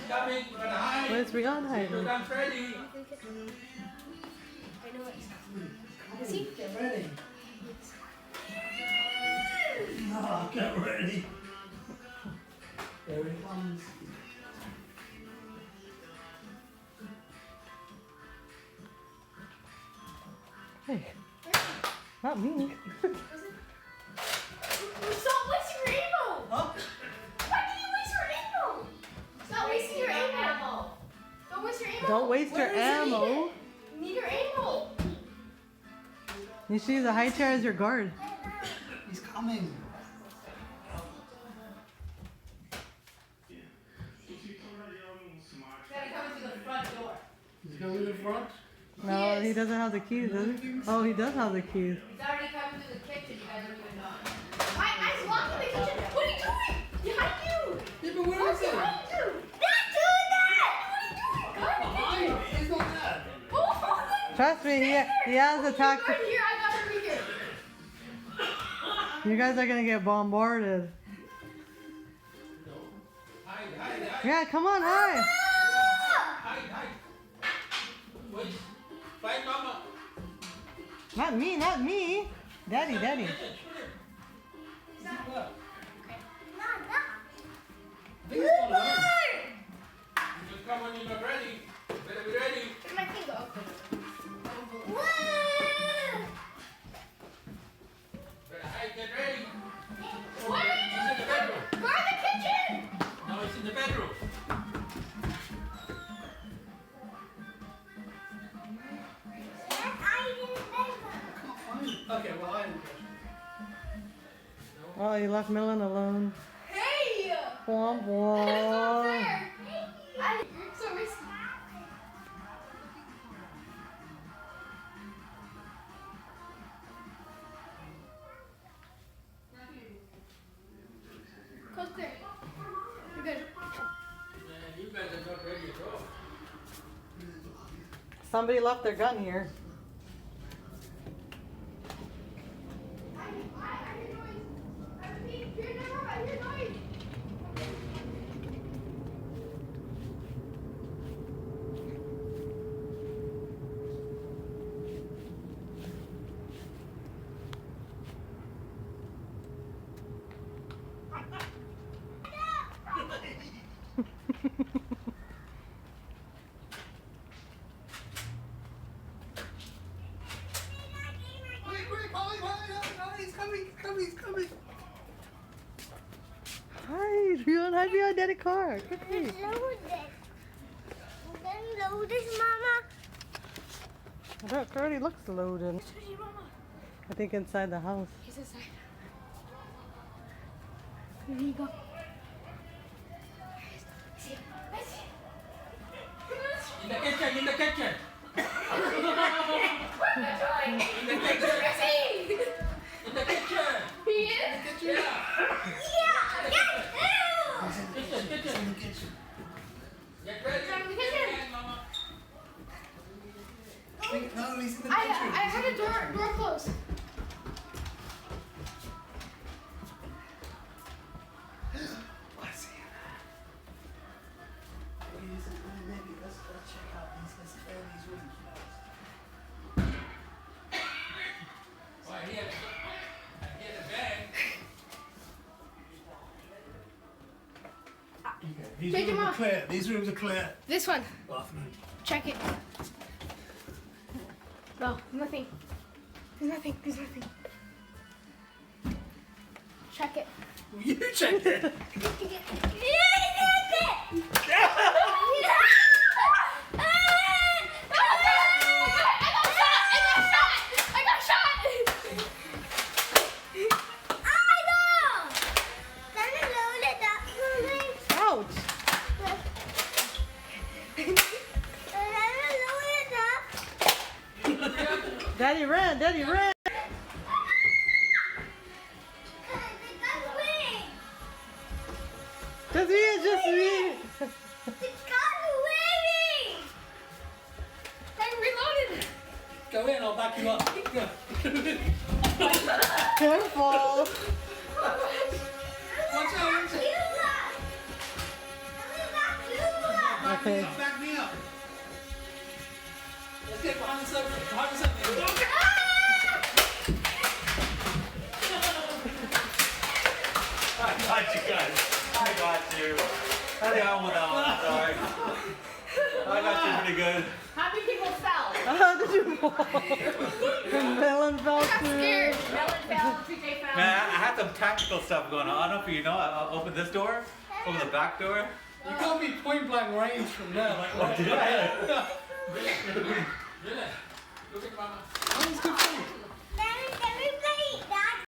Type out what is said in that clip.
coming. We're gonna hide. Where's Rihanna hiding? I'm ready. I know it. See? Get ready. Oh, get ready. There he comes. Hey, not me. Stop wasting your ammo! Huh? Why did you waste your ammo? Stop wasting your ammo! Don't waste your ammo! Don't waste your Where is it ammo. needed? You need your ammo! You should use a high chair as your guard. He's coming. Gotta come into the front door. He's going to the front. No, he doesn't have the keys, does he? Oh, he does have the keys. He's already coming to the kitchen. You guys don't even know. I locked in the kitchen. What are you doing? Behind you! Yeah, but where is it? Behind you! Not doing that! What are you doing? Behind him. He's not there. Oh, Trust me, he has a taxi. right here. I got her right here. You guys are gonna get bombarded. Hide, hide, hide. Yeah, come on, hide. Hide, hide. Wait. Find Mama. Not me, not me. Daddy, daddy. I think he's gone home. Just come when you're not ready. Better be ready. Where'd my thing go? Better hide, get ready. What are you It's in the bedroom. doing? Guard the kitchen! No, it's in the bedroom. Okay, well, I am. Oh, you left Millen alone. Hey! Womp That's not womp. fair. You're so risky. Coast clear. You're good. Man, you guys are not ready at all. Somebody left their gun here. I hear noise. I repeat, hear Nerf, I hear noise. Wait, Polly, he's coming. Hide, Rihanna, hide behind daddy's car. Quickly. Load this, Mama. Look, it already looks loaded. Sweetie, Mama. I think inside the house. He's inside. There you go. See, I see. In the kitchen, in the kitchen. What am I doing? In the kitchen. Chrissy! In the kitchen. He is? Yeah. He's in the kitchen. Get ready. Sorry, in the kitchen. Get Mama. No, he's in the kitchen. I heard a door close. I see him. Maybe let's check out let's clear these rooms first. Oh, I hear the bang. Okay, these Take rooms him are off. clear. These rooms are clear. This one. Bathroom. Check it. No, nothing. There's nothing. There's nothing. Check it. You checked it. Ouch! Daddy ran, daddy ran! Just me, just me! Go in, I'll back you up. Go. Careful! Watch out. Back me up. Let's get behind the subject. Behind the subject. I got you guys. I got you. I think I won that one. Sorry. I got you pretty good. How many people fell? How did you fall? The melon fell I got through. scared. Melon fell, TJ fell. Man, I had some tactical stuff going on. I don't know if you know. I opened this door, open the back door. You got me point blank range from there. Like, Oh, did I? yeah. Look at mama. That was good for you.